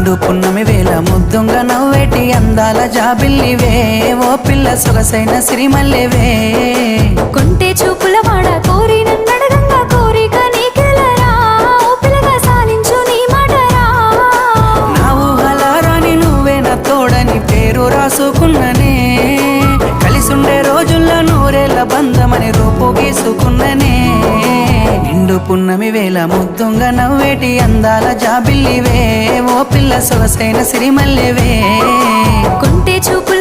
నిండు పున్నమి వేళ ముద్దుంగ నవ్వేటి అందాల జాబిల్లివే ఓ పిల్ల సొగసైన సిరిమల్లెవే కొంటే చూపుల వాడ కోరి నన్నడగంగా కోరిక నీకెలరా ఓ పిల్లగా సాలించు నీ మాటరా నా ఊహలారాని నువ్వే నా తోడని పేరు రాసుకున్ననే కలిసుండే రోజుల్లో నూరేళ్ల బంధమని రూపు గీసుకున్ననే నిండు పున్నమి వేళ ముద్దుంగ నవ్వేటి అందాల జాబిల్లివే ఓ పిల్ల సొగసైన సిరిమల్లెవే కొంటే చూపు